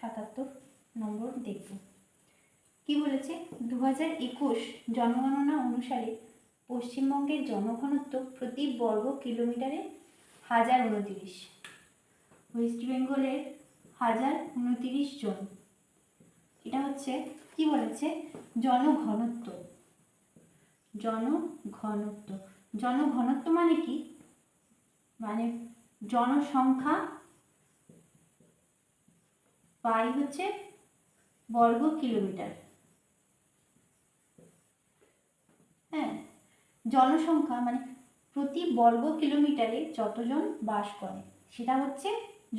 77 নম্বর দেখব। কি বলেছে? 2021 জনগণনা অনুসারে পশ্চিমবঙ্গের জনঘনত্ব প্রতি বর্গ কিলোমিটারে 1029, ওয়েস্ট বেঙ্গলের 1029 জন। এটা হচ্ছে কি বলেছে? জনঘনত্ব। জনঘনত্ব জনঘনত্ব মানে কি? মানে জনসংখ্যা বাই হচ্ছে বর্গ কিলোমিটার। হ্যাঁ, জনসংখ্যা মানে প্রতি বর্গ কিলোমিটারে যতজন বাস করে সেটা হচ্ছে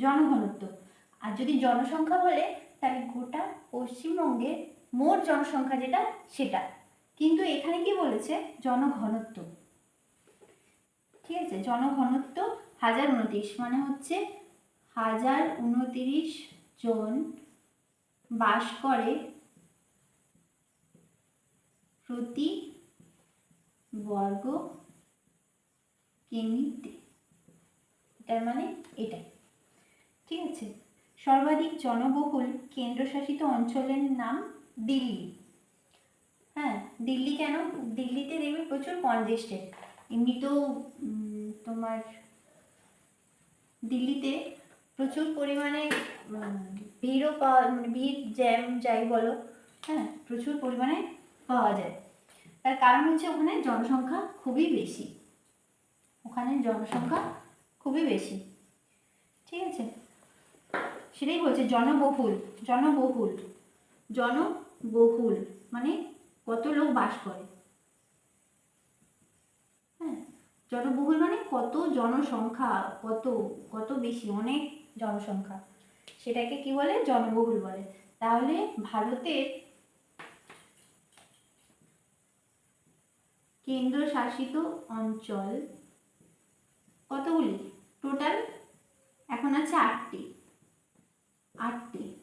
জনঘনত্ব। আর যদি জনসংখ্যা বলে তাহলে গোটা পশ্চিমবঙ্গের মোট জনসংখ্যা যেটা সেটা, কিন্তু এখানে কি বলেছে? জনঘনত্ব। ঠিক আছে, জনঘনত্ব 1029 মানে হচ্ছে 1029 জন বাস করে প্রতি বর্গ কিমিতে। এটার মানে এটাই। ঠিক আছে, সর্বাধিক জনবহুল কেন্দ্রশাসিত অঞ্চলের নাম দিল্লি। হ্যাঁ, দিল্লি কেন? দিল্লিতে দেখবে প্রচুর কনজেস্টেড। এমনিতেও তোমার দিল্লিতে প্রচুর পরিমাণে ভিড়ও পাওয়া, মানে ভিড় জ্যাম যাই বলো, হ্যাঁ, প্রচুর পরিমাণে পাওয়া যায়। তার কারণ হচ্ছে ওখানে জনসংখ্যা খুবই বেশি। ওখানে জনসংখ্যা খুবই বেশি। ঠিক আছে, সেটাই বলছে জনবহুল। জনবহুল জনবহুল মানে কত লোক বাস করে। হ্যাঁ, জনবহুল মানে কত জনসংখ্যা, কত কত বেশি, অনেক জনসংখ্যা, সেটাকে কি বলে? জনবহুল বলে। তাহলে ভারতের কেন্দ্রশাসিত অঞ্চল কতগুলি? টোটাল এখন আছে 8টি।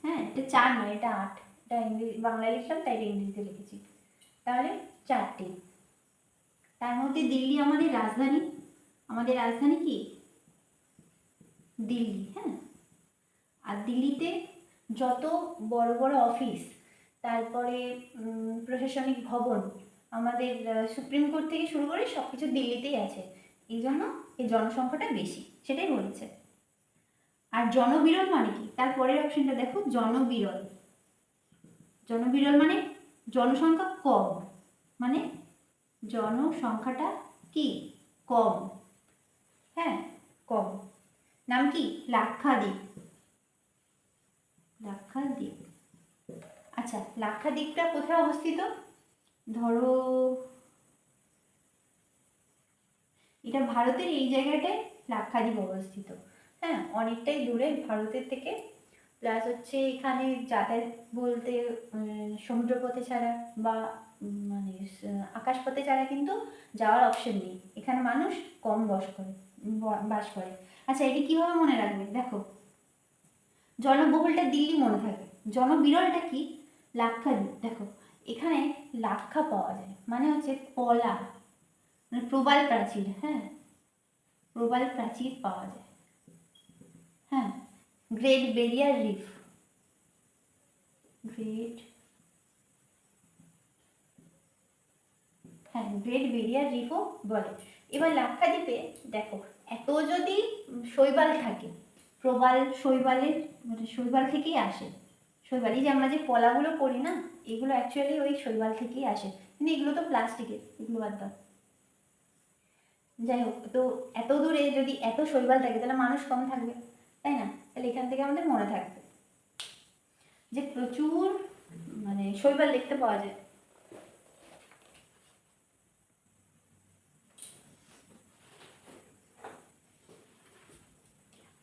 হ্যাঁ, এটা 4 নয়, এটা 8। এটা ইংরেজি বাংলায় লিখলাম তাই ইংরেজিতে লিখেছি। তাহলে 4টি। তার মধ্যে দিল্লি আমাদের রাজধানী। আমাদের রাজধানী কি? দিল্লি। হ্যাঁ, আর দিল্লিতে যত বড় বড় অফিস, তারপরে প্রশাসনিক ভবন, আমাদের সুপ্রিম কোর্ট থেকে শুরু করে সব কিছু দিল্লিতেই আছে। এই জন্য এই জনসংখ্যাটা বেশি, সেটাই বলেছে। আর জনবিরল মানে কি? তার পরের অপশনটা দেখো, জনবিরল। জনবিরল মানে জনসংখ্যা কম, মানে জনসংখ্যাটা কি? কম। হ্যাঁ, কম। নাম কি? লাক্ষাদ্বীপ। লাক্ষাদ্বীপ। আচ্ছা, লাক্ষাদ্বীপটা কোথায় অবস্থিত? ধরো এটা ভারতের এই জায়গাটায় লাক্ষাদ্বীপ অবস্থিত। হ্যাঁ, অনেকটাই দূরে ভারতের থেকে। প্লাস হচ্ছে এখানে যাতায়াত বলতে সমুদ্রপথে ছাড়া বা মানে আকাশপথে ছাড়া কিন্তু যাওয়ার অপশন নেই। এখানে মানুষ কম বাস করে। আচ্ছা, এটি কিভাবে মনে রাখবে? দেখো, জনবহুলটা দিল্লি মনে থাকে, জনবিরলটা কি? লাক্ষাদ্বীপ। দেখো, এখানে লাক্ষা পাওয়া যায় মানে হচ্ছে কলা, মানে প্রবাল প্রাচীর। হ্যাঁ, প্রবাল প্রাচীর পাওয়া যায়। হ্যাঁ, great barrier reef. Great barrier রিফও বলে। এবার লাক্ষাদ্বীপে দেখো, এত যদি শৈবাল থাকে, প্রবাল শৈবালের মানে শৈবাল থেকেই আসে। শৈবাল, এই যে আমরা যে কলাগুলো করি না, এগুলো অ্যাকচুয়ালি ওই শৈবাল থেকেই আসে। কিন্তু এগুলো তো প্লাস্টিকের, এগুলো বাদ দাও। যাই হোক, তো এত দূরে যদি এত শৈবাল থাকে তাহলে মানুষ কম থাকবে, তাই না? তাহলে এখান থেকে আমাদের মনে থাকবে যে প্রচুর মানে শৈবাল দেখতে পাওয়া যায়।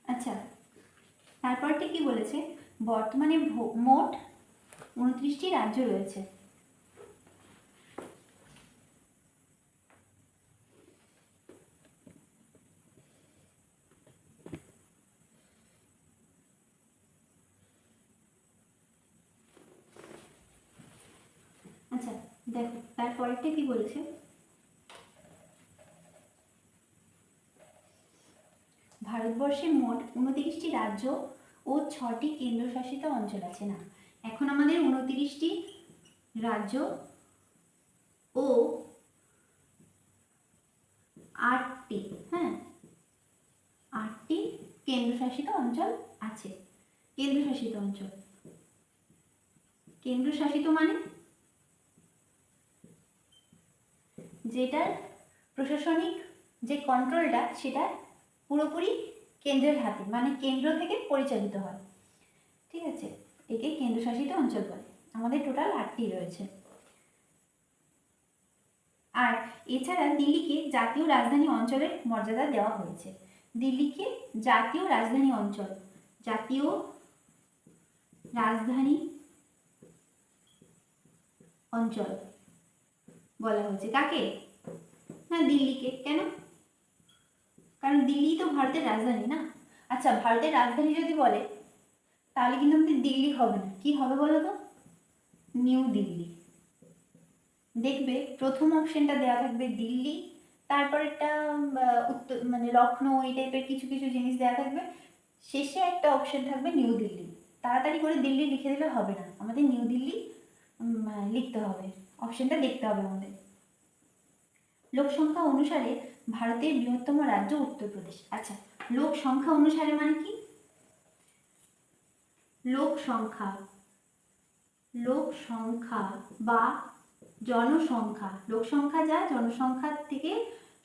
আচ্ছা, তারপরটি কি বলেছে? বর্তমানে মোট 29টি রাজ্য রয়েছে। আচ্ছা, দেখো তারপরেরটা কি বলেছে? ভারতবর্ষে মোট 29টি রাজ্য ও 6টি কেন্দ্রশাসিত অঞ্চল আছে। না, এখন আমাদের 29টি রাজ্য ও 8টি, হ্যাঁ 8টি কেন্দ্রশাসিত অঞ্চল আছে। কেন্দ্রশাসিত অঞ্চল, কেন্দ্রশাসিত মানে যেটার প্রশাসনিক যে কন্ট্রোলটা সেটা পুরোপুরি কেন্দ্রের হাতে, মানে কেন্দ্র থেকে পরিচালিত হয়। ঠিক আছে, একে কেন্দ্রশাসিত অঞ্চল বলে। আমাদের টোটাল 8টি রয়েছে। আর এছাড়া দিল্লিকে জাতীয় রাজধানী অঞ্চলের মর্যাদা দেওয়া হয়েছে। দিল্লিকে জাতীয় রাজধানী অঞ্চল, জাতীয় রাজধানী অঞ্চল বলা হয়েছে। কাকে? না, দিল্লিকে। কেন? কারণ দিল্লি তো ভারতের রাজধানী না। আচ্ছা, ভারতের রাজধানী যদি বলে তাহলে কিন্তু আমাদের দিল্লি হবে না, কি হবে বলো তো? নিউ দিল্লি। দেখবে প্রথম অপশনটা দেওয়া থাকবে দিল্লি, তারপরেরটা উত্তর মানে লখনৌ, এই টাইপের কিছু কিছু জিনিস দেওয়া থাকবে, শেষে একটা অপশন থাকবে নিউ দিল্লি। তাড়াতাড়ি করে দিল্লি লিখে দিলে হবে না, আমাদের নিউ দিল্লি লিখতে হবে, অপশনটা দেখতে হবে আমাদের। লোক সংখ্যা অনুসারে ভারতের বৃহত্তম রাজ্য উত্তরপ্রদেশ। আচ্ছা, লোক সংখ্যা অনুসারে মানে কি? লোক সংখ্যা, লোক সংখ্যা বা জনসংখ্যা, লোক সংখ্যা যা, জনসংখ্যার থেকে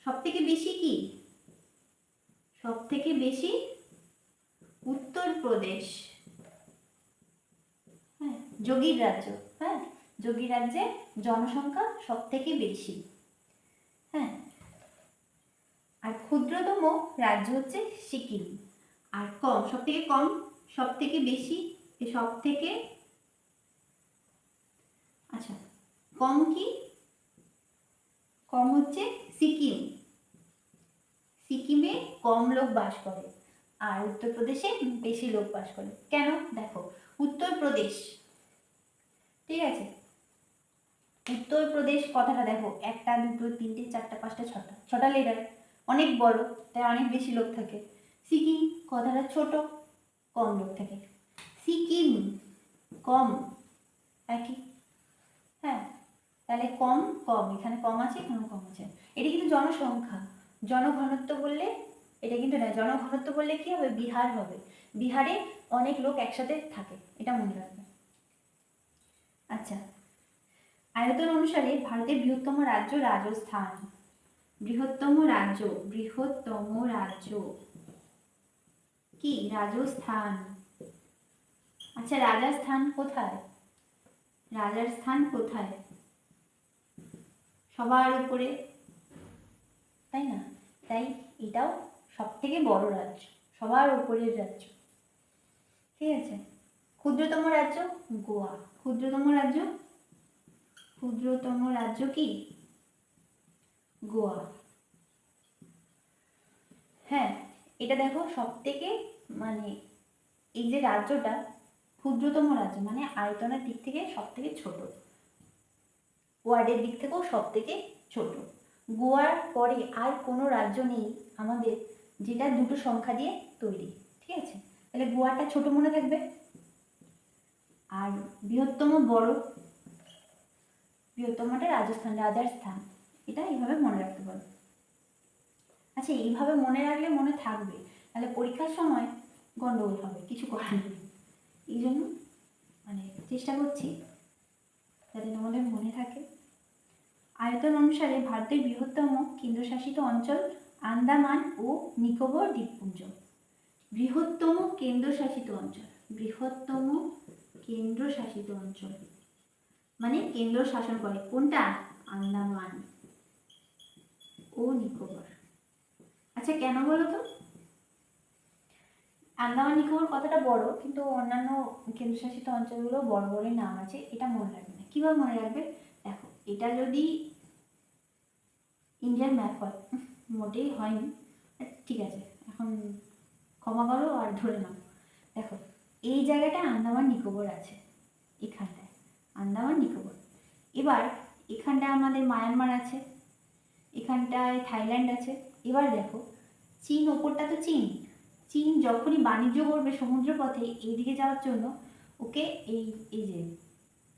সব থেকে বেশি কি? সব থেকে বেশি উত্তরপ্রদেশ। হ্যাঁ, যোগীর রাজ্য। হ্যাঁ, যোগী রাজ্যে জনসংখ্যা সব থেকে বেশি। হ্যাঁ, আর ক্ষুদ্রতম রাজ্য হচ্ছে সিকিম। আর কম, সব থেকে কম, সব থেকে বেশি, সব থেকে, আচ্ছা কম কি? কম হচ্ছে সিকিম। সিকিমে কম লোক বাস করে আর উত্তরপ্রদেশে বেশি লোক বাস করে। কেন? দেখো, উত্তরপ্রদেশ, ঠিক আছে, উত্তরপ্রদেশ কথাটা দেখো, 1 2 3 4 5 6টা, 6টা লেটার, অনেক বড়, তাই অনেক বেশি লোক থাকে। সিকিম কথাটা ছোট, কম লোক থাকে। সিকিম কম, একই। হ্যাঁ, তাহলে কম কম, এখানে কম আছে, এখানেও কম আছে। এটা কিন্তু জনসংখ্যা। জনঘনত্ব বললে এটা কিন্তু না, জনঘনত্ব বললে কি হবে? বিহার হবে। বিহারে অনেক লোক একসাথে থাকে, এটা মনে রাখবে। আচ্ছা, আয়তন অনুসারে ভারতের বৃহত্তম রাজ্য রাজস্থান। বৃহত্তম রাজ্য, বৃহত্তম রাজ্য কি? রাজস্থান। আচ্ছা, রাজস্থান কোথায়? রাজস্থান কোথায়? সবার উপরে, তাই না? তাই এটাও সব থেকে বড় রাজ্য, সবার উপরের রাজ্য। ঠিক আছে, ক্ষুদ্রতম রাজ্য গোয়া। ক্ষুদ্রতম রাজ্য, ক্ষুদ্রতম রাজ্য কি? গোয়া। হ্যাঁ, এটা দেখো সব থেকে মানে এই যে রাজ্যটা ক্ষুদ্রতম রাজ্য, মানে আয়তনের দিক থেকে সব থেকে ছোট, ওয়ার্ডের দিক থেকেও সব থেকে ছোট। গোয়ার পরে আর কোনো রাজ্য নেই আমাদের যেটা দুটো সংখ্যা দিয়ে তৈরি। ঠিক আছে, তাহলে গোয়াটা ছোট মনে থাকবে। আর বৃহত্তম বড়, বৃহত্তমটা রাজস্থান, রাজস্থান, এটা এইভাবে মনে রাখতে পারো। আচ্ছা, এইভাবে মনে রাখলে মনে থাকবে, তাহলে পরীক্ষার সময় গন্ডগোল হবে, কিছু করার নেই। এই জন্য মানে চেষ্টা করছি যাতে তোমাদের মনে থাকে। আয়তন অনুসারে ভারতের বৃহত্তম কেন্দ্রশাসিত অঞ্চল আন্দামান ও নিকোবর দ্বীপপুঞ্জ। বৃহত্তম কেন্দ্রশাসিত অঞ্চল, বৃহত্তম কেন্দ্রশাসিত অঞ্চল মানে কেন্দ্র শাসন করে কোনটা? আন্দামান ও নিকোবর। আচ্ছা, কেন বলো তো? আন্দামান নিকোবর কথাটা বড়, কিন্তু অন্যান্য কেন্দ্রশাসিত অঞ্চলগুলো বড় বড়ই নাম আছে, এটা মনে রাখবে না। কীভাবে মনে রাখবে? দেখো, এটা যদি ইন্ডিয়ার ম্যাপ হয়, মোটেই হয়নি, ঠিক আছে, এখন ক্ষমা করো আর ধরে নাও। দেখো, এই জায়গাটা আন্দামান নিকোবর আছে, এখানটায় আন্দামান নিকোবর। এবার এখানটায় আমাদের মায়ানমার আছে, এখানটায় থাইল্যান্ড আছে। এবার দেখো, চীন, ওপরটা তো চীন, চীন যখনই বাণিজ্য করবে সমুদ্রপথে এইদিকে যাওয়ার জন্য, ওকে এই এই যে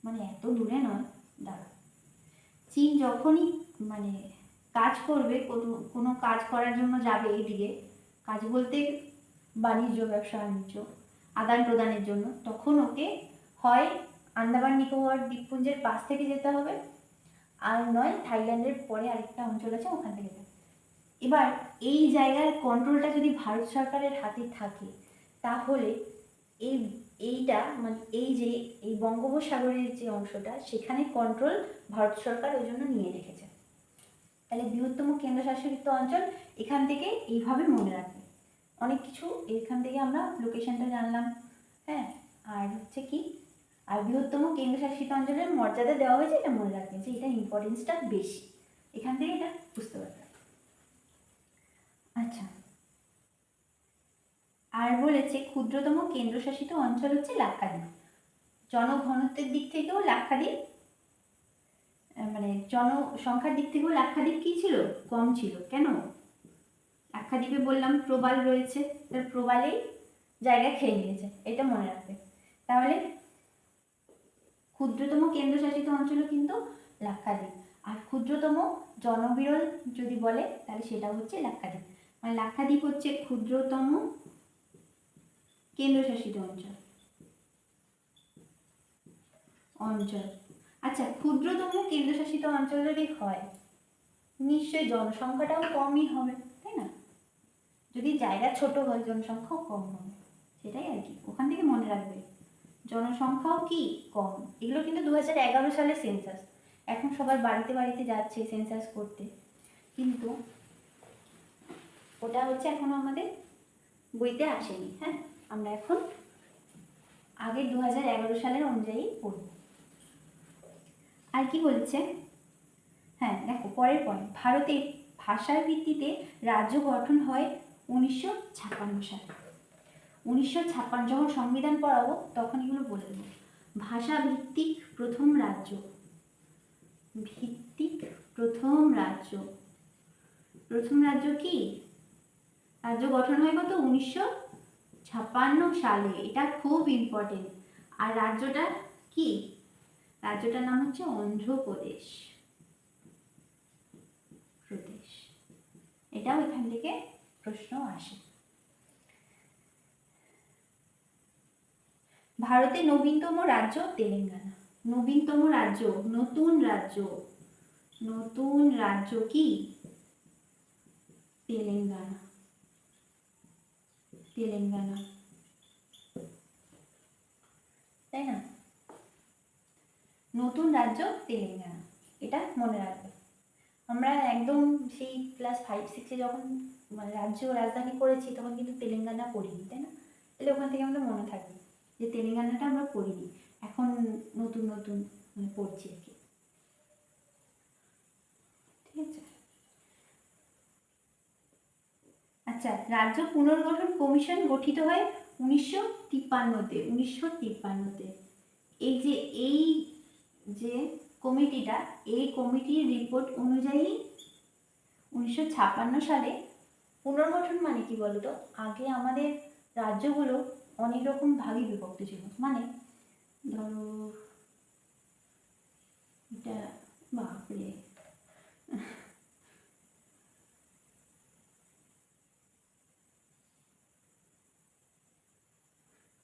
মানে এত দূরে নয়, দাঁড়া, চীন যখনই মানে কাজ করবে, কোনো কাজ করার জন্য যাবে এইদিকে, কাজ বলতে বাণিজ্য, ব্যবসা বাণিজ্য, আদান প্রদানের জন্য, তখন ওকে হয় আন্দামান নিকোবর দ্বীপপুঞ্জের পাশ থেকে যেতে হবে, আর নয় থাইল্যান্ডের পরে আরেকটা অঞ্চল আছে ওখান থেকে যেতে। এবার এই জায়গার কন্ট্রোলটা যদি ভারত সরকারের হাতে থাকে, তাহলে এইটা মানে এই যে এই বঙ্গোপসাগরের যে অংশটা, সেখানে কন্ট্রোল ভারত সরকার ওই জন্য নিয়ে রেখেছে। তাহলে বৃহত্তম কেন্দ্রশাসিত অঞ্চল এখান থেকে এইভাবে মনে রাখবে। অনেক কিছু এখান থেকে আমরা লোকেশনটা জানলাম, হ্যাঁ। আর হচ্ছে কি, আর বৃহত্তম কেন্দ্রশাসিত অঞ্চলের মর্যাদা দেওয়া হয়েছে, এটা মনে রাখবে যে এটা ইম্পর্টেন্সটা বেশি, এখান থেকে এটা বুঝতে পারবে। আচ্ছা, আর বলেছে ক্ষুদ্রতম কেন্দ্রশাসিত অঞ্চল হচ্ছে লাক্ষাদ্বীপ। জনঘনত্বের দিক থেকেও লাক্ষাদ্বীপ মানে জনসংখ্যার দিক থেকেও লাক্ষাদ্বীপ কি ছিল, কম ছিল। কেন? লাক্ষাদ্বীপে বললাম প্রবাল রয়েছে, তার প্রবালেই জায়গা খেয়ে নিয়েছে, এটা মনে রাখবে। তাহলে ক্ষুদ্রতম কেন্দ্রশাসিত অঞ্চলও কিন্তু লাক্ষাদ্বীপ, আর ক্ষুদ্রতম জনবিরল যদি বলে তাহলে সেটা হচ্ছে লাক্ষাদ্বীপ। মানে লাক্ষাদ্বীপ হচ্ছে ক্ষুদ্রতম কেন্দ্রশাসিত অঞ্চল। আচ্ছা, ক্ষুদ্রতম কেন্দ্রশাসিত অঞ্চল যদি হয়, নিশ্চয়ই জনসংখ্যাটাও কমই হবে, তাই না? যদি জায়গা ছোট হয় জনসংখ্যাও কম হবে, সেটাই আর কি, ওখান থেকে মনে রাখবে জনসংখ্যাও কি কম। এগুলো কিন্তু 2011 সালের সেন্সাস, এখন সবার বাড়িতে বাড়িতে যাচ্ছে সেন্সাস করতে, কিন্তু ওটা হচ্ছে এখনো আমাদের বইতে আসেনি। হ্যাঁ, আমরা এখন আগে 2011 সালের অনুযায়ী পড়ব। আর কি বলছে, হ্যাঁ দেখো পরের পয়েন্ট, ভারতে ভাষার ভিত্তিতে রাজ্য গঠন হয় 1956 সালে। 1956 যখন সংবিধান পড়াবো তখন এগুলো বলে দেবো। ভাষা ভিত্তিক প্রথম রাজ্য, প্রথম রাজ্য কি? রাজ্য গঠন হয় কত? 1956 সালে, এটা খুব ইম্পর্টেন্ট। আর রাজ্যটা কি? রাজ্যটার নাম হচ্ছে অন্ধ্রপ্রদেশ। এটাও এখান থেকে প্রশ্ন আসে। ভারতে নবীনতম রাজ্য তেলেঙ্গানা। নবীনতম রাজ্য, নতুন রাজ্য কি? তেলেঙ্গানা। তাই না? নতুন রাজ্য তেলেঙ্গানা, এটা মনে রাখবে। আমরা একদম সেই ক্লাস 5-6-এ যখন মানে রাজ্য রাজধানী পড়েছি তখন কিন্তু তেলেঙ্গানা পড়িনি, তাই না? তাহলে ওখান থেকে আমাদের মনে থাকবে যে তেলেঙ্গানাটা আমরা পড়িনি, এখন নতুন মানে পড়ছি আর কি। ঠিক আছে। আচ্ছা, রাজ্য পুনর্গঠন কমিশন গঠিত হয় 1953-তে। এই যে কমিটিটা, এই কমিটির রিপোর্ট অনুযায়ী 1956 সালে পুনর্গঠন মানে কি বলতো, আগে আমাদের রাজ্যগুলো অনেক রকম ভাগে বিভক্ত ছিল। মানে ধরো এটা বাপরে,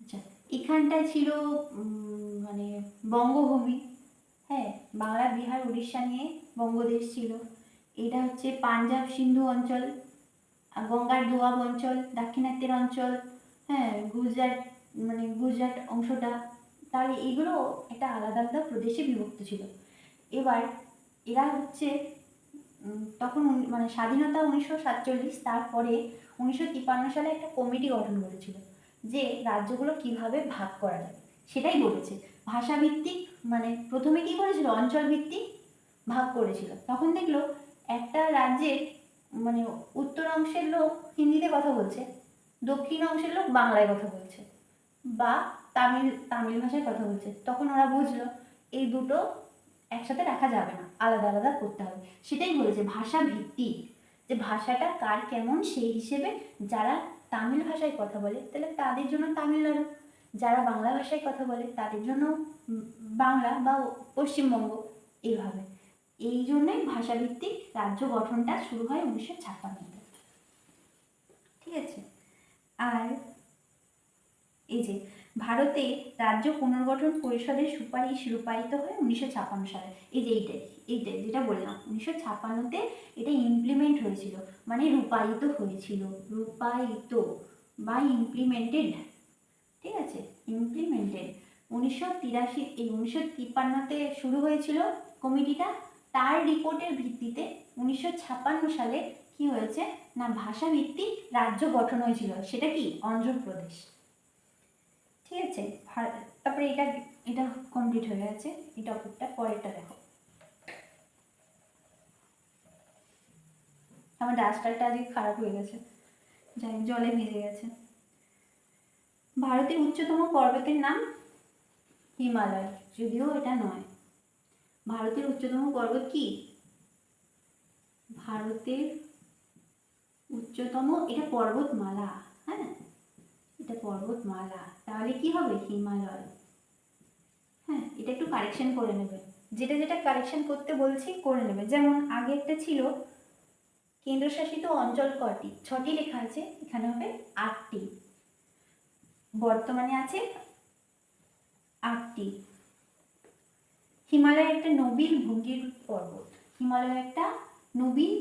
আচ্ছা এখানটায় ছিল মানে বঙ্গভূমি, হ্যাঁ, বাংলা, বিহার, উড়িষ্যা নিয়ে বঙ্গদেশ ছিল। এটা হচ্ছে পাঞ্জাব সিন্ধু অঞ্চল, গঙ্গার দোয়াব অঞ্চল, দাক্ষিণাত্যের অঞ্চল, হ্যাঁ, গুজরাট অংশটা। তাহলে এগুলো একটা আলাদা আলাদা প্রদেশে বিভক্ত ছিল। এবার এরা হচ্ছে তখন মানে স্বাধীনতা 1947, তারপরে 1953 সালে একটা কমিটি গঠন করেছিল যে রাজ্যগুলো কিভাবে ভাগ করা যায় সেটাই বলেছে। ভাষাভিত্তিক মানে প্রথমে কি করেছিল, অঞ্চল ভিত্তিক ভাগ করেছিল। তখন দেখলো একটা রাজ্যের মানে উত্তর অংশের লোক হিন্দিতে কথা বলছে, দক্ষিণ অংশের লোক বাংলায় কথা বলছে, বা তামিল ভাষায় কথা বলছে, তখন ওরা বুঝলো এই দুটো একসাথে রাখা যাবে না, আলাদা আলাদা করতে হবে। সেটাই বলেছে ভাষা ভিত্তিক, যে ভাষাটা কার কেমন সেই হিসেবে যারা তামিল ভাষায় কথা বলে তাহলে তাদের জন্য তামিলনাড়ু, যারা বাংলা ভাষায় কথা বলে তাদের জন্য বাংলা বা পশ্চিমবঙ্গ, এইভাবে। এই জন্যই ভাষাভিত্তিক রাজ্য গঠনটা শুরু হয় 1956-তে। ঠিক আছে। আর এই যে ভারতে রাজ্য পুনর্গঠন পরিষদের সুপারিশ রূপায়িত হয় 1956 সালে। এই যে এইটাই যেটা বললাম, 1956-তে এটা ইমপ্লিমেন্ট হয়েছিল, মানে রূপায়িত হয়েছিল, রূপায়িত বা ইমপ্লিমেন্টেড। ঠিক আছে, ইমপ্লিমেন্টেড 1953-তে শুরু হয়েছিল কমিটিটা। তার রিপোর্টের ভিত্তিতে 1956 সালে কি হয়েছে না, ভাষাভিত্তিক রাজ্য গঠন হয়েছিল। সেটা কি, অন্ধ্রপ্রদেশ। ঠিক আছে। তারপরে এটা কমপ্লিট হয়ে গেছে এই টপিকটা। পরেরটা দেখো, আমার ডাস্টারটা আজকে খারাপ হয়ে গেছে, যাই জলে ভিজে গেছে। ভারতের উচ্চতম পর্বতের নাম হিমালয়, যদিও এটা নয়। ভারতের উচ্চতম পর্বত কি, ভারতের উচ্চতম, এটা পর্বতমালা। হ্যাঁ, এটা পর্বতমালা, তাহলে কি হবে, হিমালয়। হ্যাঁ, এটা একটু কারেকশন করে নেবে, যেটা যেটা কারেকশন করতে বলছি করে নেবে। যেমন আগে একটা ছিল কেন্দ্রশাসিত অঞ্চল কটি, 6টি লেখা আছে, এখানে হবে 8টি। বর্তমানে আছে 8টি। হিমালয় একটা নবীন ভঙ্গির পর্বত, হিমালয় একটা নবীন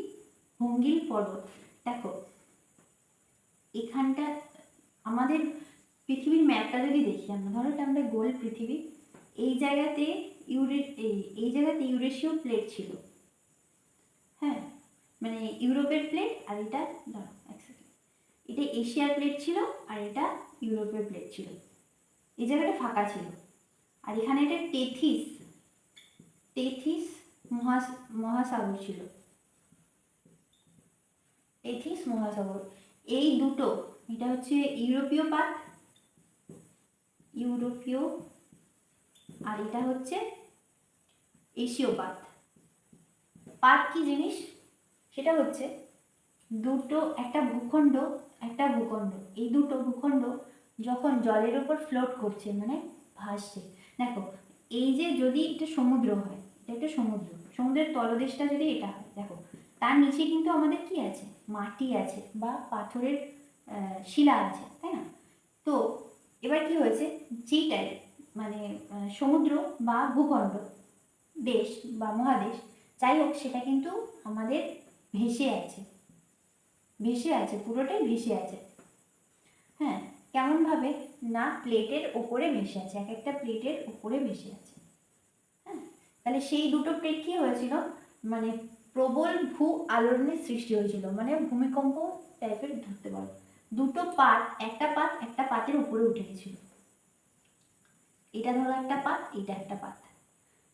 ভঙ্গির পর্বত। দেখো এখানটা আমাদের পৃথিবীর ম্যাপটা যদি দেখি আমরা, ধরো এটা আমাদের গোল পৃথিবী, এই জায়গাতে এই জায়গাতে ইউরেশীয় প্লেট ছিল। হ্যাঁ, মানে ইউরোপের প্লেট, আর এটা ধরো এক সেকেন্ড, এটা এশিয়ার প্লেট ছিল আর এটা ইউরোপের প্লেট ছিল। এই জায়গাটা ফাঁকা ছিল। আর এখানে এটা টেথিস মহাসাগর ছিল, টেথিস মহাসাগর। এই দুটো, এটা হচ্ছে ইউরোপীয় পাত, ইউরোপীয়, আর এটা হচ্ছে এশীয় পাত। পাত কি জিনিস, সেটা হচ্ছে দুটো, একটা ভূখণ্ড একটা ভূখণ্ড, এই দুটো ভূখণ্ড যখন জলের উপর ফ্লোট করছে, মানে ভাসছে। দেখো এই যে যদি এটা সমুদ্র হয়, এটা একটা সমুদ্রের তলদেশটা যদি এটা হয়, দেখো তার নিচে কিন্তু আমাদের কি আছে, মাটি আছে বা পাথরের শিলা আছে, তাই না? তো এবার কি হয়েছে, যেটাই মানে সমুদ্র বা ভূখণ্ড, দেশ বা মহাদেশ যাই হোক, সেটা কিন্তু আমাদের ভেসে আছে, পুরোটাই ভেসে আছে। হ্যাঁ, কেমনভাবে না, প্লেটের ওপরে ভেসে আছে, এক একটা প্লেটের ওপরে ভেসে আছে। হ্যাঁ, তাহলে সেই দুটো প্লেট কি হয়েছিল, মানে প্রবল ভূ আলোড়নের সৃষ্টি হয়েছিল, মানে ভূমিকম্প টাইপের ধরতে পারো। দুটো পাত, একটা পাতের উপরে উঠে গেছিল। এটা ধরো একটা পাত, এটা একটা পাত।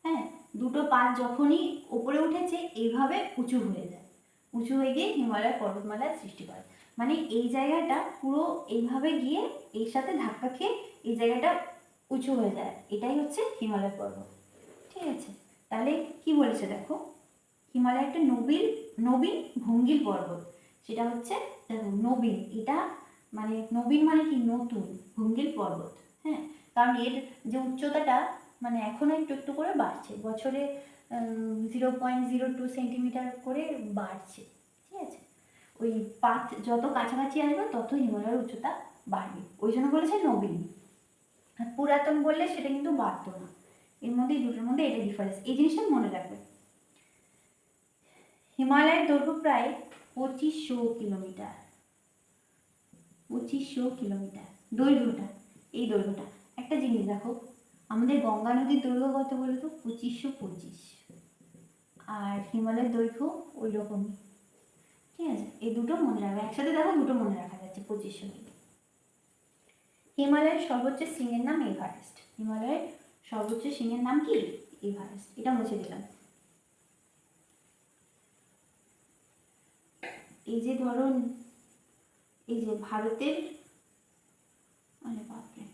হ্যাঁ, দুটো পাত যখনই ওপরে উঠেছে এইভাবে উঁচু হয়ে যায়, উঁচু হয়ে গিয়ে হিমালয় পর্বতমালার সৃষ্টি করে। মানে এই জায়গাটা পুরো এইভাবে গিয়ে এর সাথে ধাক্কা খেয়ে এই জায়গাটা উঁচু হয়ে যায়, এটাই হচ্ছে হিমালয় পর্বত। ঠিক আছে, তাহলে কি বলেছে দেখো, হিমালয় একটা নবীন ভঙ্গির পর্বত। সেটা হচ্ছে দেখো নবীন, এটা মানে নবীন মানে কি, নতুন, ভঙ্গির পর্বত। হ্যাঁ, কারণ এর যে উচ্চতাটা মানে এখনো একটু একটু করে বাড়ছে, বছরে 0.02 সেন্টিমিটার করে বাড়ছে। ঠিক আছে, ওই পাত যত কাছাকাছি আসবে তত হিমালয়ের উচ্চতা বাড়বে, ওই জন্য বলেছে নবীন। আর পুরাতন বললে সেটা কিন্তু বাড়তো না। এর মধ্যে দুটোর মধ্যে এটা ডিফারেন্স, এই জিনিসটা মনে রাখবে। হিমালয়ের দৈর্ঘ্য প্রায় 2500 কিলোমিটার, 2500 কিলোমিটার দৈর্ঘ্যটা, এই দৈর্ঘ্যটা। একটা জিনিস দেখো, আমাদের গঙ্গা নদীর দৈর্ঘ্য কত বলো তো, 2525, আর হিমালয়ের দৈর্ঘ্য ওই রকমই। ঠিক আছে, এই দুটো মনে রাখবে, একসাথে দেখো দুটো মনে রাখা যাচ্ছে, 2500 মিটার। হিমালয়ের সর্বোচ্চ শৃঙ্গের নাম এভারেস্ট, হিমালয়ের সর্বোচ্চ শৃঙ্গের নাম কি, এভারেস্ট। এটা মুছে দিলাম। এই যে ধরো, এই যে ভারতের, আরে বাপরে,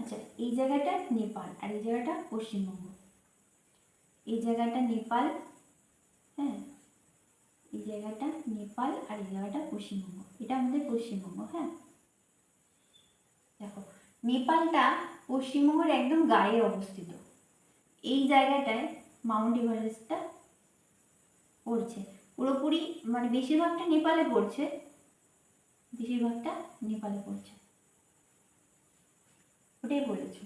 আচ্ছা, এই জায়গাটা নেপাল আর এই জায়গাটা পশ্চিমবঙ্গ। এই জায়গাটা নেপাল, হ্যাঁ, এই জায়গাটা নেপাল আর এই জায়গাটা পশ্চিমবঙ্গ। এটা আমাদের পশ্চিমবঙ্গ। হ্যাঁ, দেখো নেপালটা পশ্চিমবঙ্গের একদম গায়ে অবস্থিত। এই জায়গাটায় মাউন্ট এভারেস্টটা পড়ছে পুরোপুরি, মানে বেশিরভাগটা নেপালে পড়ছে, বেশিরভাগটা নেপালে পড়ছে, ওটাই বলেছি।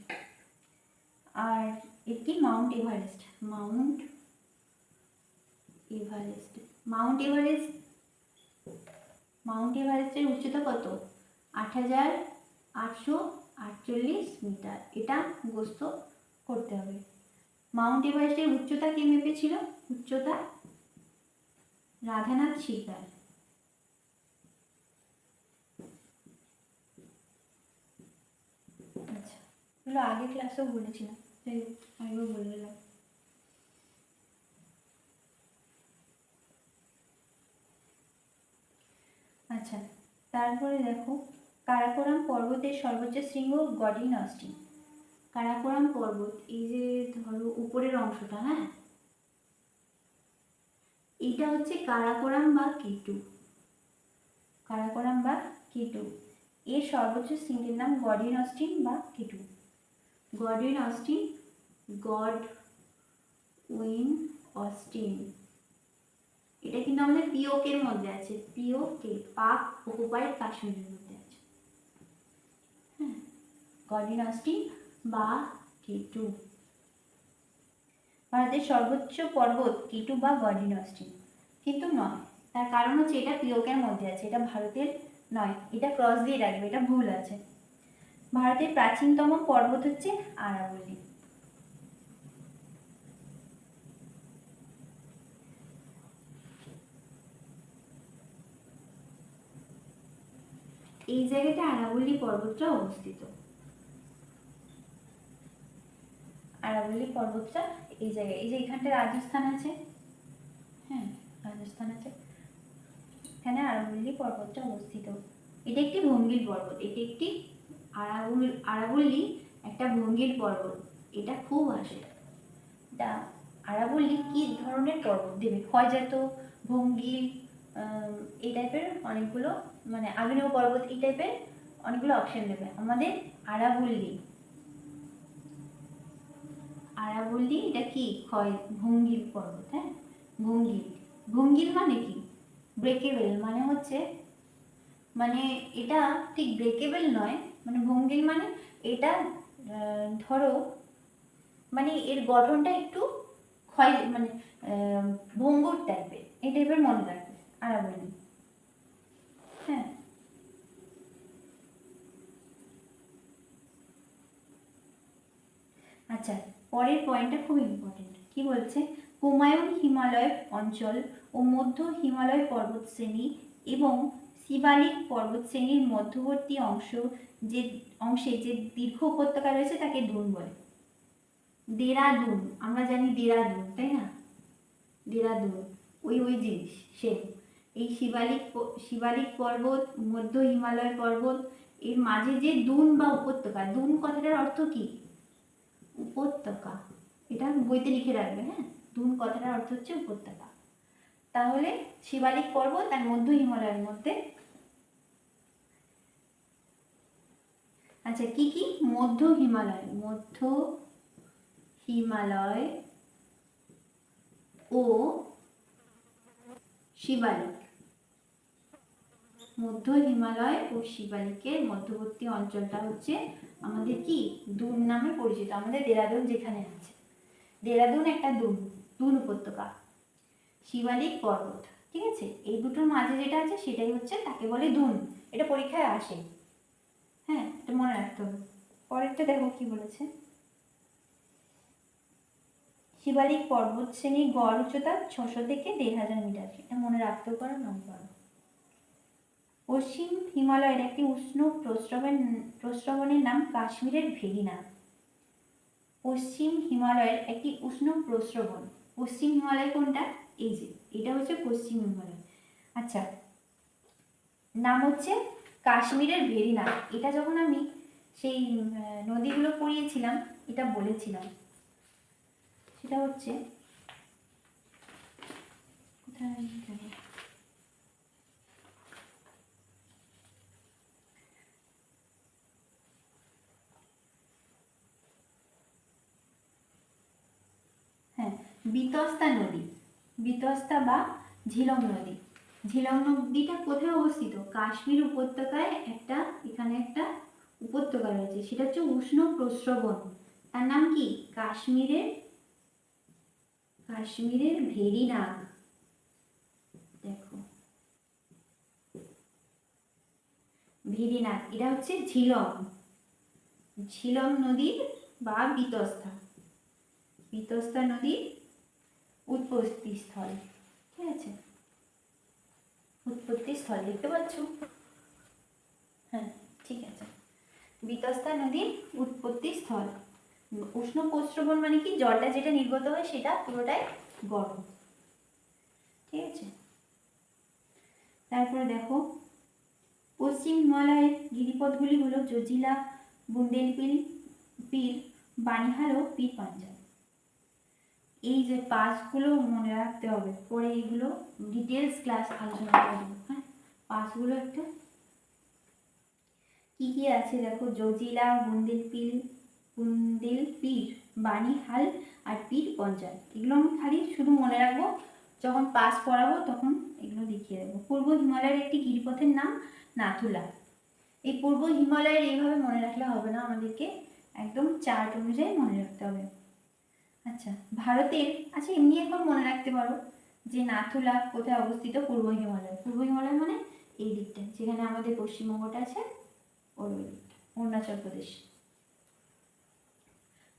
আর এর কি Mount Everest, Mount Everest, Mount Everest, Mount এভারেস্টের উচ্চতা কত? 8,848 মিটার। এটা মুখস্থ করতে হবে। মাউন্ট এভারেস্টের উচ্চতা কে মেপেছিল? উচ্চতা রাধানাথ শিকদার। আচ্ছা, এগুলো আগে ক্লাসেও বলেছিলাম, আগেও বলে দিলাম। আচ্ছা, তারপরে দেখো কারাকোরাম পর্বতের সর্বোচ্চ শৃঙ্গ গডিন অস্টিন। কারাকোরাম পর্বত, এই যে ধরো উপরের অংশটা, হ্যাঁ, এইটা হচ্ছে কারাকোরাম বা কেটু, কারাকোরাম বা কেটু। এর সর্বোচ্চ শৃঙ্গের নাম গডিন অস্টিন বা K two. Godwin Austen, Godwin Austen, এটা কিন্তু আমাদের পিওকের মধ্যে আছে, পিওকে, পাক অকুপাইড কাশ্মীরের মধ্যে আছে। হ্যাঁ, গডিন অস্টিন বা কেটু। ভারতের সর্বোচ্চ পর্বত কেটু বা গডিন অস্টিন কিন্তু নয়, তার কারণ হচ্ছে এটা পিওকের মধ্যে আছে, এটা ভারতের নয়, এটা ক্রস দিয়ে রাখবে, এটা ভুল আছে। ভারতের প্রাচীনতম পর্বত হচ্ছে আরাবল্লী। এই জায়গাটা আরাবল্লী পর্বতটা অবস্থিত, আরাবল্লী পর্বতটা এই জায়গায়, এই যে এখানটা রাজস্থান আছে, হ্যাঁ রাজস্থান আছে, এখানে আরাবল্লী পর্বতটা অবস্থিত। এটা একটি ভঙ্গির পর্বত, এটি একটি আরাবল্লী একটা ভঙ্গির পর্বত, এটা খুব আসে। এটা আরাবল্লী কি ধরনের পর্বত দেবে? ক্ষয়জাত, ভঙ্গির, এই টাইপের অনেকগুলো, মানে আগ্নেয় পর্বত, এই টাইপের অনেকগুলো অপশন দেবে আমাদের। আরাবল্লী, আরাবল্লী এটা কি ক্ষয় ভঙ্গির পর্বত। হ্যাঁ, ভঙ্গির, ভঙ্গির মানে কি? ব্রেকেবল মানে হচ্ছে, মানে এটা ঠিক ব্রেকেবল নয়, মানে ভঙ্গির মানে এটা ধরো, মানে এর গঠনটা একটু ক্ষয়, মানে ভঙ্গুর টাইপের, এই টাইপের মনে রাখবে আরাবল্লী। হ্যাঁ, আচ্ছা, পরের পয়েন্টটা খুব ইম্পর্টেন্ট। কি বলছে? কুমায়ুন হিমালয় অঞ্চল ও মধ্য হিমালয় পর্বতশ্রেণী এবং শিবালিক পর্বতশ্রেণীর মধ্যবর্তী অংশে যে দীর্ঘ উপত্যকা রয়েছে তাকে দুন বলে। দেরাদুন, আমরা জানি দেরাদুন, তাই না? দেরাদুন ওই ওই জিনিস সে। এই শিবালিক পর্বত, মধ্য হিমালয় পর্বত, এর মাঝে যে দুন বা উপত্যকা, দুন কথাটার অর্থ কি? উপত্যকা। এটা বইতে লিখে রাখবে, হ্যাঁ, দুন কথাটার অর্থ হচ্ছে উপত্যকা। তাহলে শিবালিক পর্বত আর মধ্য হিমালয়ের মধ্যে, আচ্ছা কি কি? মধ্য হিমালয়, মধ্য হিমালয় ও শিবালিক, মধ্য হিমালয় ও শিবালিকের মধ্যবর্তী অঞ্চলটা হচ্ছে আমাদের কি দুন নামে পরিচিত। আমাদের দেরাদুন যেখানে আছে, দেরাদুন একটা দুন, দুন উপত্যকা, শিবালিক পর্বত, ঠিক আছে, এই দুটোর মাঝে যেটা আছে সেটাই হচ্ছে, তাকে বলে দুন। এটা পরীক্ষায় আসে, হ্যাঁ, এটা মনে রাখতে হবে। পরেরটা দেখো কি বলেছে। শিবালিক পর্বত শ্রেণীর গড় উচ্চতা 600 থেকে 1500 মিটার। এটা মনে রাখতেও পারো, নাও পারো। পশ্চিম হিমালয়ের একটি উষ্ণ প্রস্রবণের নাম কাশ্মীরের ভেরিনা। পশ্চিম হিমালয়ের একটি উষ্ণ প্রস্রবণ, পশ্চিম হিমালয় কোনটা? এই যে এটা হচ্ছে পশ্চিম হিমালয়। আচ্ছা, নাম হচ্ছে কাশ্মীরের ভেরিনা। এটা যখন আমি সেই নদীগুলো পড়িয়েছিলাম, এটা বলেছিলাম। সেটা হচ্ছে কোথায়, হ্যাঁ, বিতস্তা নদী, বিতস্তা বা ঝিলম নদী। ঝিলম নদীটা কোথায় অবস্থিত? কাশ্মীর উপত্যকায় একটা, এখানে একটা উপত্যকা রয়েছে, সেটা হচ্ছে উষ্ণ প্রস্রবণ। তার নাম কি? কাশ্মীরের ভেরিনাগ। দেখো ভেরিনাগ, এটা হচ্ছে ঝিলম নদীর বা বিতস্তা নদীর উৎপত্তি স্থল। ঠিক আছে, উৎপত্তি স্থল দেখতে পাচ্ছ? হ্যাঁ, ঠিক আছে। বিতস্তা নদীর উৎপত্তি স্থল। উষ্ণ প্রস্রবণ মানে কি? জলটা যেটা নির্গত হয় সেটা পুরোটাই গরম। ঠিক আছে, তারপরে দেখো পশ্চিম হিমালয়ের গিরিপথগুলি হলো জজিলা, বুন্দেলখণ্ড, পীর, বানিহাল ও পীর পাঞ্জাল। এই যে পাসগুলো মনে রাখতে হবে, পরে এইগুলো ডিটেলস ক্লাস আলোচনা করবো। হ্যাঁ, পাসগুলো একটু কি কি আছে দেখো, জজিলা, বুন্দেলখণ্ড, বানিহাল আর পীর পঞ্চাল। এগুলো আমি খালি শুধু মনে রাখবো, যখন পাস পড়াবো তখন এগুলো দেখিয়ে দেবো। পূর্ব হিমালয়ের একটি গিরিপথের নাম নাথুলা। এই পূর্ব হিমালয়ের এইভাবে মনে রাখলে হবে না, আমাদেরকে একদম চার্ট অনুযায়ী মনে রাখতে হবে। আচ্ছা, ভারতের, আচ্ছা এমনি এখন মনে রাখতে পারো যে নাথুলা কোথায় অবস্থিত? পূর্ব হিমালয়। পূর্ব হিমালয় মানে এই দিকটা, যেখানে আমাদের পশ্চিমবঙ্গটা আছে ওই দিকটা, অরুণাচল প্রদেশ।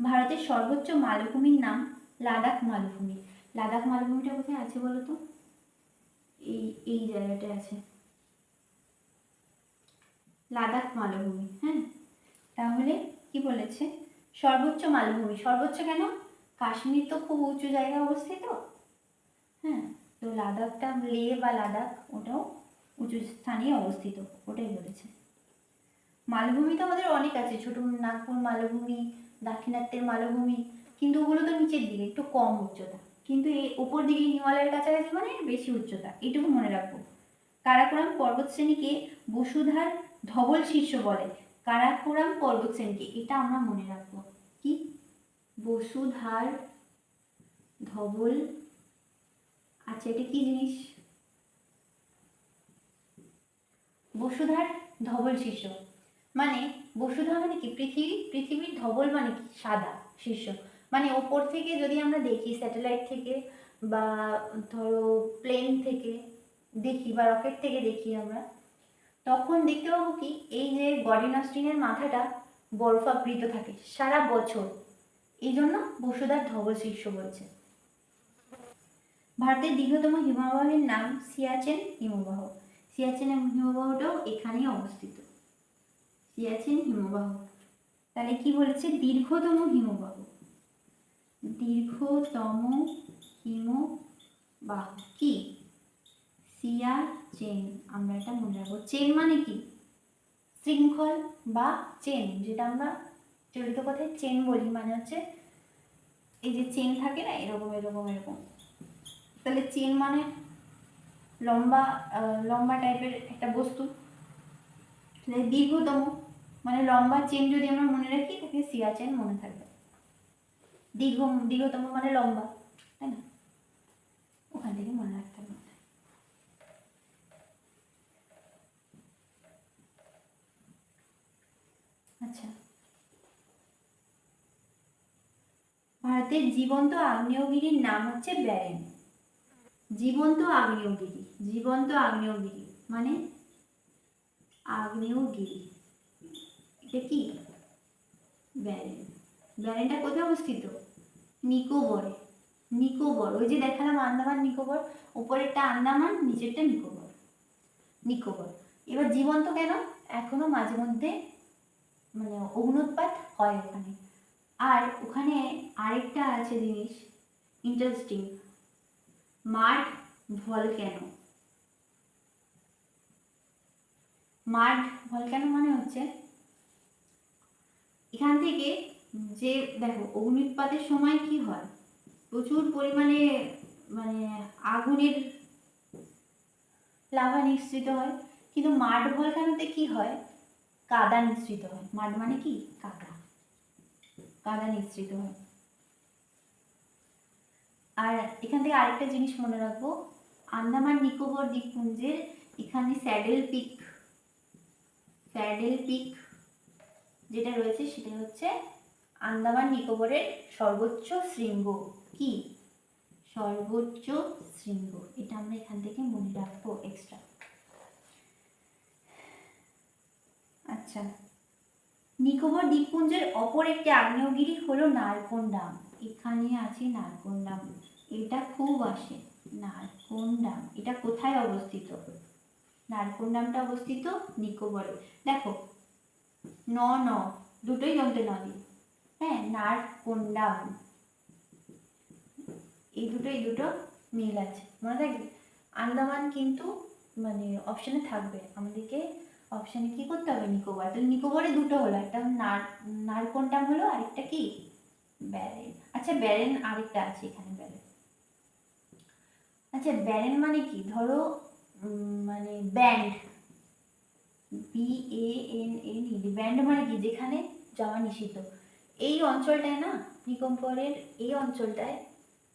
ভারতের সর্বোচ্চ মালভূমির নাম লাদাখ মালভূমি। লাদাখ মালভূমিটা কোথায় আছে বলো তো? এই জায়গাটায় আছে লাদাখ মালভূমি। হ্যাঁ, তাহলে কি বলেছে? সর্বোচ্চ মালভূমি। সর্বোচ্চ কেন? কাশ্মীর তো খুব উঁচু জায়গায় অবস্থিত। হ্যাঁ, তো লাদাখটা, লে বা লাদাখ, ওটাও উঁচু স্থানে অবস্থিত, ওটাই বলেছে। মালভূমি তো আমাদের অনেক আছে, ছোট নাগপুর মালভূমি, দাক্ষিণাত্যের মালভূমি, কিন্তু ওগুলো তো নিচের দিকে, একটু কম উচ্চতা। কিন্তু এই উপর দিকে হিমালয়ের কাছাকাছি মানে বেশি উচ্চতা, এইটুকু মনে রাখবো। কারাকোরাম পর্বতশ্রেণীকে বসুধার ধবল শীর্ষ বলে। কারাকোরাম পর্বতশ্রেণীকে, এটা আমরা মনে রাখবো। কি? বসুধার ধবল। আচ্ছা, এটা কি জিনিস? বসুধার ধবল শীর্ষ মানে, বসুধা মানে কি? পৃথিবীর ধবল মানে কি? সাদা শীর্ষ মানে ওপর থেকে যদি আমরা দেখি, স্যাটেলাইট থেকে বা ধরো প্লেন থেকে দেখি বা রকেট থেকে দেখি আমরা, তখন দেখতে পাবো কি এই যে গডিন অস্টিনের মাথাটা বরফাবৃত থাকে সারা বছর, এই জন্য বসুধার ধবল শীর্ষ বলছে। ভারতের দীর্ঘতম হিমবাহের নাম সিয়াচেন হিমবাহ। সিয়াচেন হিমবাহটাও এখানেই অবস্থিত, সিয়াচেন হিমবাহ। তাহলে কি বলেছে? দীর্ঘতম হিমবাহ, দীর্ঘতম হিমবাহ কি? সিয়াচেন। আমরা এটা মনে রাখবো। চেন মানে কি? শৃঙ্খল বা চেন, যেটা আমরা চলিত কথায় চেন বলি, মানে হচ্ছে এই যে চেন থাকে না, এরকম এরকম এরকম। তাহলে চেন মানে লম্বা লম্বা টাইপের একটা বস্তু। দীর্ঘতম মানে লম্বা চেন যদি আমরা মনে রাখি, তাকে সিয়াচেন মনে থাকবে। দীর্ঘতম মানে লম্বা, তাই না? ওখান থেকে মনে রাখতে হবে। আচ্ছা, ভারতের জীবন্ত আগ্নেয়গিরির নাম হচ্ছে ব্যারেন। জীবন্ত আগ্নেয়গিরি মানে আগ্নেয়গিরি, এটা কি? ব্যারেন। ব্যারেনটা কোথায় অবস্থিত? নিকোবরে। ওই যে দেখালাম আন্দামান নিকোবর, উপরেরটা আন্দামান, নিচেরটা নিকোবর। এবার জীবন্ত কেন? এখনো মাঝে মধ্যে মানে অগ্নুৎপাত হয় ওখানে। আর ওখানে আরেকটা আছে জিনিস ইন্টারেস্টিং, মাড ভলক্যানো। মাড ভলক্যানো মানে হচ্ছে এখান থেকে যে দেখো অগ্নুৎপাতের সময় কি হয়, প্রচুর পরিমাণে মানে আগুনের লাভা নিঃসৃত হয়, কিন্তু মাড ভলকানোতে কি হয়, কাদা নিঃসৃত হয়। মাড মানে কি, কাদা, কাদা নিঃসৃত হয়। আর এখান থেকে আরেকটা জিনিস মনে রাখবো, আন্দামান নিকোবর দ্বীপপুঞ্জের এখানে স্যাডেল পিক যেটা রয়েছে সেটা হচ্ছে আন্দামান নিকোবরের সর্বোচ্চ শৃঙ্গ। কি, সর্বোচ্চ শৃঙ্গ, এটা আমরা এখান থেকে মনে রাখবো এক্সট্রা। আচ্ছা, নিকোবর দ্বীপপুঞ্জের অপর একটি আগ্নেয়গিরি হলো নারকোন্ডাম। এখানে আছে নারকোন্ডাম, এটা খুব আসে। নারকোন্ডাম এটা কোথায় অবস্থিত, নারকোন্ডামটা অবস্থিত নিকোবরে। দেখো ন ন দুটোই দন্তে নদী, হ্যাঁ, নারকোন্ডাম, এই দুটো মিল আছে, মনে রাখবে। আন্দামান কিন্তু মানে অপশানে থাকবে, আমাদেরকে অপশানে কি করতে হবে, নিকোবর। তাহলে নিকোবরে দুটো হলো, একটা নারকোন্ডাম হলো, আরেকটা কি, ব্যারেন। আচ্ছা ব্যারেন আরেকটা আছে এখানে, ব্যারেন। আচ্ছা ব্যারেন মানে কি, ধরো মানে ব্যান্ড, BANN, ব্যান্ড মানে কি, যেখানে যাওয়া নিষিদ্ধ। এই অঞ্চলটায় না, নিকোবরের এই অঞ্চলটায়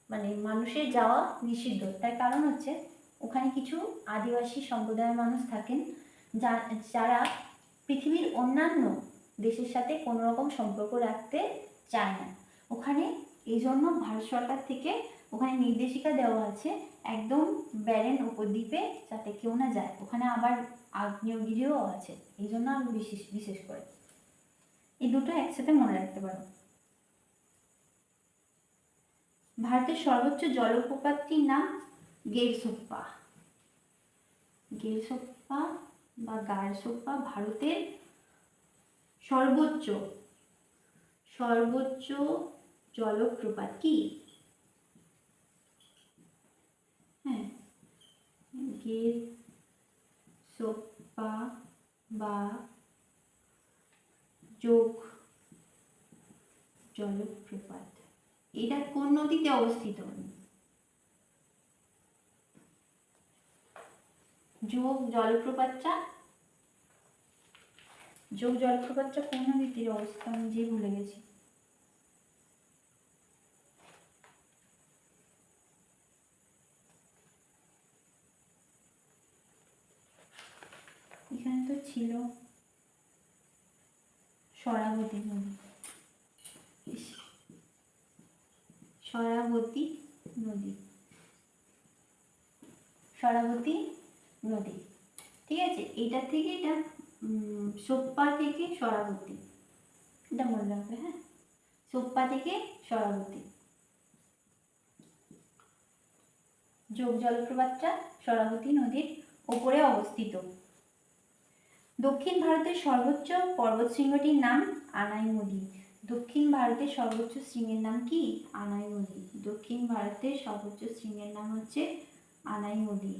মানে মানুষের যাওয়া নিষিদ্ধ। তার কারণ হচ্ছে ওখানে কিছু আদিবাসী সম্প্রদায়ের মানুষ থাকেন, যারা পৃথিবীর অন্যান্য দেশের সাথে কোনো রকম সম্পর্ক রাখতে চায় না ওখানে। এই জন্য ভারত সরকার থেকে ওখানে নির্দেশিকা দেওয়া আছে, একদম ব্যারেন উপদ্বীপে যাতে কেউ না যায়। ওখানে আবার আগ্নেয়গিরিও আছে, এই জন্য আমি বিশেষ করে এই দুটো একসাথে মনে রাখতে পারো। ভারতের সর্বোচ্চ জলপ্রপাতটির নাম গেরসোপ্পা। গেরসোপ্পা বা গারসোপ্পা ভারতের সর্বোচ্চ জলপ্রপাত। কি, হ্যাঁ, গেরসোপ্পা বা যোগ জলপ্রপাত, এটা কোন নদীতে অবস্থিত, যোগ জলপ্রপাতটা কোন নদীতে অবস্থিত, আমি যে ভুলে গেছি। এখানে তো ছিল শরাবতী নদী, শরাবতী নদী, ঠিক আছে। এটা থেকে এটা সোপ্পা থেকে শরাবতী, এটা মনে রাখবে, হ্যাঁ, সোপ্পা থেকে শরাবতী। যোগ জলপ্রপাতটা শরাবতী নদীর ওপরে অবস্থিত। দক্ষিণ ভারতের সর্বোচ্চ পর্বতশৃঙ্গটির নাম আনাইমুদি। দক্ষিণ ভারতের সর্বোচ্চ শৃঙ্গের নাম কি, আনাইমুদি। দক্ষিণ ভারতের সর্বোচ্চ শৃঙ্গের নাম হচ্ছে আনাইমুদি।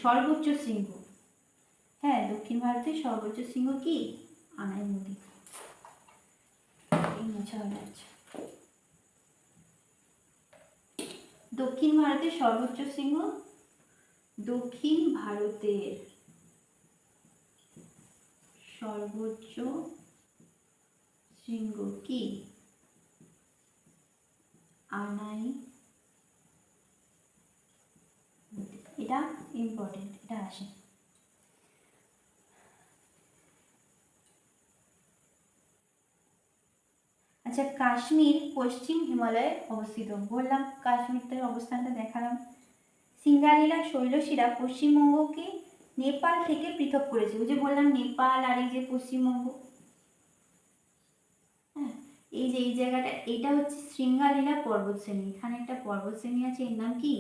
সর্বোচ্চ শৃঙ্গ, হ্যাঁ, দক্ষিণ ভারতের সর্বোচ্চ শৃঙ্গ কি, আনাইমুদি। দক্ষিণ ভারতের সর্বোচ্চ শৃঙ্গ, দক্ষিণ ভারতের সর্বোচ্চ শৃঙ্গ কি, আনাইমুদি। এটা ইম্পর্টেন্ট, এটা আসে। আচ্ছা, কাশ্মীর পশ্চিম হিমালয়ে অবস্থিত। বললাম কাশ্মীরের অবস্থানটা দেখালাম। সিঙ্গালীলা শৈলশিরা পশ্চিমবঙ্গকে নেপাল থেকে পৃথক করেছে। ওই যে বললাম নেপাল আর এই যে পশ্চিমবঙ্গ, হ্যাঁ, এই যে এই জায়গাটা, এটা হচ্ছে সিঙ্গালীলা পর্বতশ্রেণী। এখানে একটা পর্বতশ্রেণী আছে, এর নাম কি,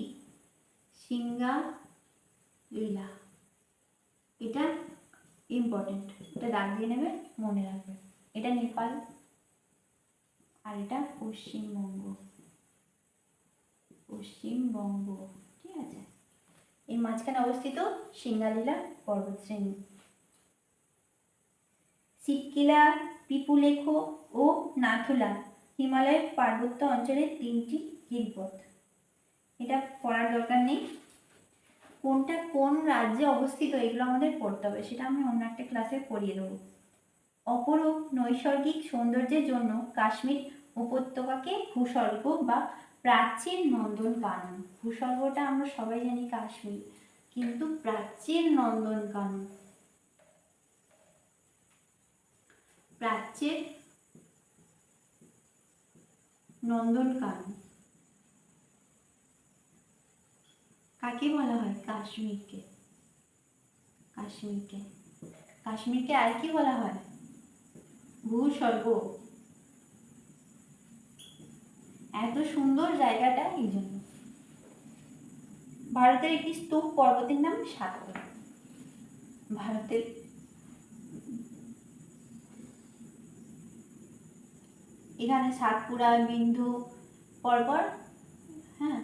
সিঙ্গালীলা। এটা ইম্পর্টেন্ট, এটা দাগ দিয়ে নেবে, মনে রাখবে। এটা নেপাল আর এটা পশ্চিমবঙ্গ, ঠিক আছে। এই মাঝখানে অবস্থিত সিঙ্গালীলা পর্বতশ্রেণী। শিবকিলা, পিপুলেখো ও নাথুলা হিমালয়ের পার্বত্য অঞ্চলের 3টি গিরিপথ। এটা পড়ার দরকার নেই। কোনটা কোন রাজ্যে অবস্থিত এগুলো আমাদের পড়তে হবে, সেটা আমি অন্য একটা ক্লাসে পড়িয়ে দেবো। অপরূপ নৈসর্গিক সৌন্দর্যের জন্য কাশ্মীর উপত্যকাকে ভূস্বর্গ বা প্রাচীন নন্দনকানন, ভূস্বর্গটা আমরা সবাই জানি কাশ্মীর, কিন্তু প্রাচীন নন্দনকানন, প্রাচীন নন্দনকানন কাকে বলা হয়? কাশ্মীরকে। কাশ্মীরকে কাশ্মীরকে আর কি বলা হয়? ভূস্বর্গ। এত সুন্দর জায়গাটা এই জন্য। ভারতের একটি স্তূপ পর্বতের নাম সাতপুরা। ভারতের এখানে সাতপুরা, বিন্ধু পরপর, হ্যাঁ,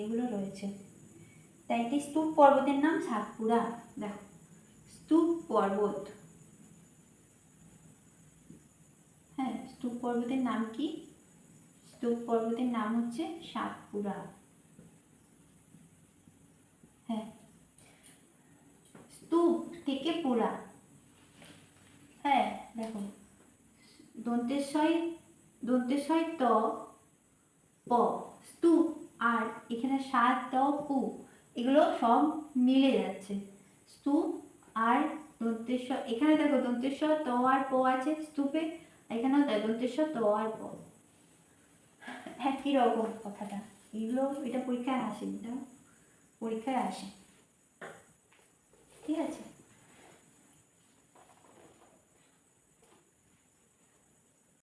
এগুলো রয়েছে। তাই একটি স্তূপ পর্বতের নাম সাতপুরা। দেখো, স্তূপ পর্বত, হ্যাঁ, স্তূপ পর্বতের নাম কি? স্তূপ পর্বতের নাম হচ্ছে সাতপুরা। হ্যাঁ, স্তূপ থেকে পুরা। হ্যাঁ, দেখো, দন্তেশ্বয় ত প, স্তূপ, আর এখানে সাত ত পু, এগুলো সব মিলে যাচ্ছে। স্তূপ আর দন্তেশ্বর, এখানে দেখো দন্তেশ্বর ত আর প আছে স্তূপে, এখানেও তাই দন্তেশ্বর ত আর প, একই রকম কথাটা। এগুলো এটা পরীক্ষায় আসে, এটা পরীক্ষায় আসে, ঠিক আছে।